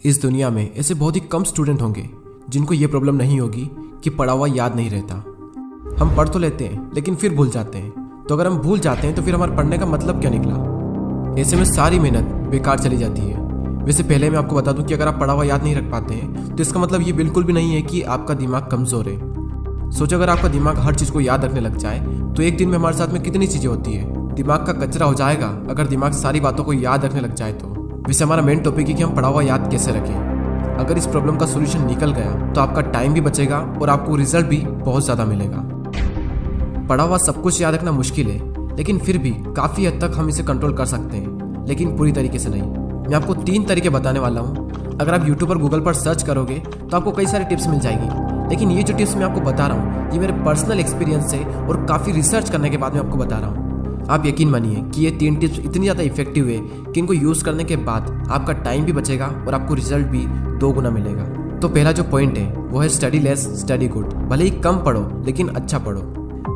इस दुनिया में ऐसे बहुत ही कम स्टूडेंट होंगे जिनको ये प्रॉब्लम नहीं होगी कि पढ़ा हुआ याद नहीं रहता। हम पढ़ तो लेते हैं लेकिन फिर भूल जाते हैं। तो अगर हम भूल जाते हैं तो फिर हमारे पढ़ने का मतलब क्या निकला? ऐसे में सारी मेहनत बेकार चली जाती है। वैसे पहले मैं आपको बता दूं कि अगर आप पढ़ा हुआ याद नहीं रख पाते हैं तो इसका मतलब ये बिल्कुल भी नहीं है कि आपका दिमाग कमज़ोर है। सोचो अगर आपका दिमाग हर चीज़ को याद रखने लग जाए तो एक दिन में हमारे साथ में कितनी चीज़ें होती है। दिमाग का कचरा हो जाएगा अगर दिमाग सारी बातों को याद रखने लग जाए तो। वैसे हमारा मेन टॉपिक है कि हम पढ़ा हुआ याद कैसे रखें। अगर इस प्रॉब्लम का सोल्यूशन निकल गया तो आपका टाइम भी बचेगा और आपको रिजल्ट भी बहुत ज़्यादा मिलेगा। पढ़ा हुआ सब कुछ याद रखना मुश्किल है, लेकिन फिर भी काफ़ी हद तक हम इसे कंट्रोल कर सकते हैं, लेकिन पूरी तरीके से नहीं। मैं आपको 3 तरीके बताने वाला हूँ। अगर आप यूट्यूब और गूगल पर सर्च करोगे तो आपको कई सारी टिप्स मिल जाएगी, लेकिन ये जो टिप्स मैं आपको बता रहा हूँ ये मेरे पर्सनल एक्सपीरियंस से और काफ़ी रिसर्च करने के बाद मैं आपको बता रहा हूँ। आप यकीन मानिए कि ये 3 टिप्स इतनी ज़्यादा इफेक्टिव है कि इनको यूज़ करने के बाद आपका टाइम भी बचेगा और आपको रिजल्ट भी 2 गुना मिलेगा। तो पहला जो पॉइंट है वो है स्टडी लेस स्टडी गुड। भले ही कम पढ़ो लेकिन अच्छा पढ़ो।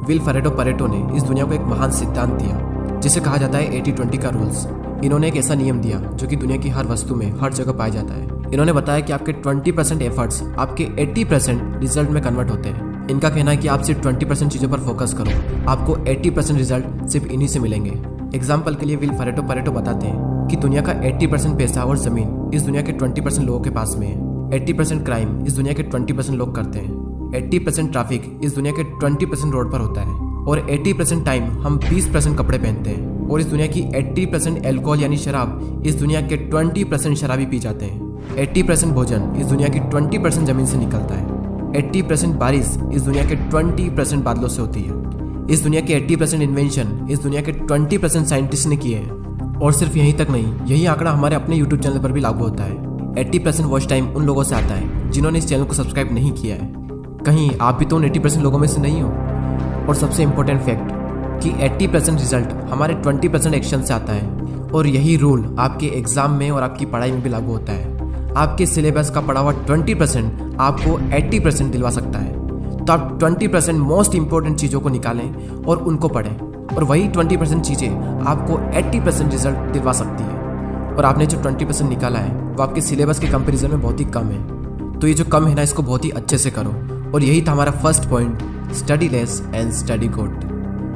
विल परेटो ने इस दुनिया को एक महान सिद्धांत दिया जिसे कहा जाता है 80-20 का रूल्स। इन्होंने एक ऐसा नियम दिया जो कि दुनिया की हर वस्तु में हर जगह पाया जाता है। इन्होंने बताया कि आपके 20% एफर्ट्स आपके 80% रिजल्ट में कन्वर्ट होते हैं। इनका कहना है कि आप सिर्फ 20% चीज़ों पर फोकस करो, आपको 80% रिजल्ट सिर्फ इन्हीं से मिलेंगे। एग्जाम्पल के लिए विल परेटो बताते हैं कि दुनिया का 80% पैसा और जमीन इस दुनिया के 20% लोगों के पास में है। 80% क्राइम इस दुनिया के 20% लोग करते हैं। 80% ट्रैफिक इस दुनिया के 20% रोड पर होता है और 80% टाइम हम 20% कपड़े पहनते हैं। और इस दुनिया की 80% अल्कोहल यानी शराब इस दुनिया के 20% शराबी पी जाते हैं। 80% भोजन इस दुनिया की 20% जमीन से निकलता है। 80% बारिश इस दुनिया के 20% बादलों से होती है। इस दुनिया के 80% इन्वेंशन इस दुनिया के 20% साइंटिस्ट ने किए हैं। और सिर्फ यहीं तक नहीं, यही आंकड़ा हमारे अपने यूट्यूब चैनल पर भी लागू होता है। 80% वॉच टाइम उन लोगों से आता है जिन्होंने इस चैनल को सब्सक्राइब नहीं किया है। कहीं आप भी तो उन 80% लोगों में से नहीं हो। और सबसे इम्पोर्टेंट फैक्ट कि 80% रिजल्ट हमारे 20% एक्शन से आता है। और यही रूल आपके एग्जाम में और आपकी पढ़ाई में भी लागू होता है। आपके सिलेबस का पढ़ा हुआ 20% आपको 80% दिलवा सकता है। तो आप 20% मोस्ट इंपॉर्टेंट चीज़ों को निकालें और उनको पढ़ें, और वही 20% चीज़ें आपको 80% रिजल्ट दिलवा सकती है। और आपने जो 20% निकाला है वो आपके सिलेबस के कंपैरिजन में बहुत ही कम है। तो ये जो कम है ना, इसको बहुत ही अच्छे से करो। और यही था हमारा first point, study less and study good.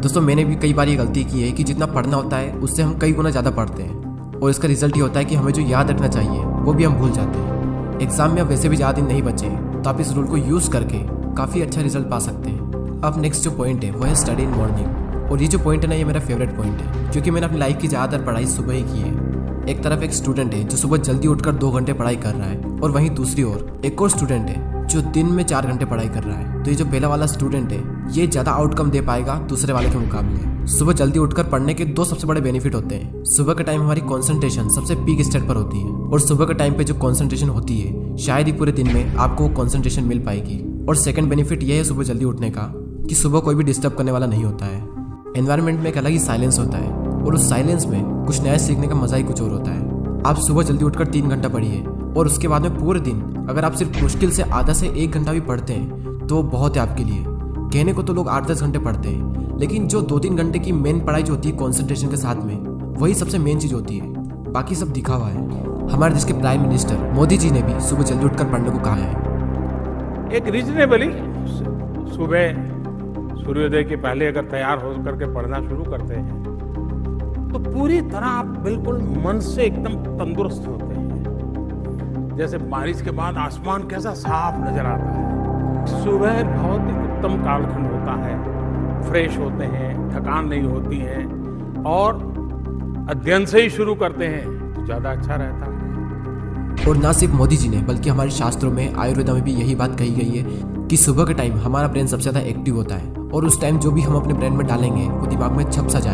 दोस्तों मैंने भी कई बार ये गलती की है कि जितना पढ़ना होता है उससे हम कई गुना ज़्यादा पढ़ते हैं, और इसका रिजल्ट ये होता है कि हमें जो याद रखना चाहिए वो भी हम भूल जाते हैं। एग्जाम में अब वैसे भी ज़्यादा दिन नहीं बचे तो आप इस रूल को यूज़ करके काफ़ी अच्छा रिजल्ट पा सकते हैं। अब नेक्स्ट जो पॉइंट है वो है स्टडी इन मॉर्निंग। और ये जो पॉइंट है ना, ये मेरा फेवरेट पॉइंट है क्योंकि मैंने अपनी लाइफ की ज़्यादातर पढ़ाई सुबह ही की है। एक तरफ एक स्टूडेंट है जो सुबह जल्दी उठकर 2 घंटे पढ़ाई कर रहा है, और वहीं दूसरी ओर एक और स्टूडेंट है जो दिन में 4 घंटे पढ़ाई कर रहा है। तो ये जो पहला वाला स्टूडेंट है ये ज़्यादा आउटकम दे पाएगा दूसरे वाले के मुकाबले। सुबह जल्दी उठकर पढ़ने के 2 सबसे बड़े बेनिफिट होते हैं। सुबह के टाइम हमारी कंसंट्रेशन सबसे पीक स्टेट पर होती है, और सुबह के टाइम पे जो कंसंट्रेशन होती है शायद ही पूरे दिन में आपको कंसंट्रेशन मिल पाएगी। और सेकंड बेनिफिट ये है सुबह जल्दी उठने का कि सुबह कोई भी डिस्टर्ब करने वाला नहीं होता है। एनवायरनमेंट में एक अलग ही साइलेंस होता है, और उस साइलेंस में कुछ नया सीखने का मजा ही कुछ और होता है। आप सुबह जल्दी उठकर 3 घंटा पढ़िए, और उसके बाद में पूरे दिन अगर आप सिर्फ मुश्किल से आधा से 1 घंटा भी पढ़ते हैं तो बहुत है आपके लिए। कहने को तो लोग 8-10 घंटे पढ़ते हैं, लेकिन जो 2-3 घंटे की मेन पढ़ाई जो होती है कॉन्सेंट्रेशन के साथ में, वही सबसे मेन चीज़ होती है। बाकी सब दिखावा है। हमारे देश के प्राइम मिनिस्टर मोदी जी ने भी सुबह जल्दी उठकर पढ़ने को कहा है। एक रीजनेबली सुबह सूर्योदय के पहले अगर तैयार हो करके पढ़ना शुरू करते हैं तो पूरी तरह आप बिल्कुल मन से एकदम तंदुरुस्त होते हैं। जैसे बारिश के बाद आसमान कैसा साफ नजर आता है। सुबह बहुत ही उत्तम कालखंड होता है, फ्रेश होते हैं, थकान नहीं होती है, और अध्ययन से ही शुरू करते हैं तो ज़्यादा अच्छा रहता है। और ना सिर्फ मोदी जी ने बल्कि हमारे शास्त्रों में, आयुर्वेदा में भी यही बात कही गई है कि सुबह के टाइम हमारा ब्रेन सबसे ज़्यादा एक्टिव होता है, और उस टाइम जो भी हम अपने ब्रेन में डालेंगे वो दिमाग में छप सा जाएगा।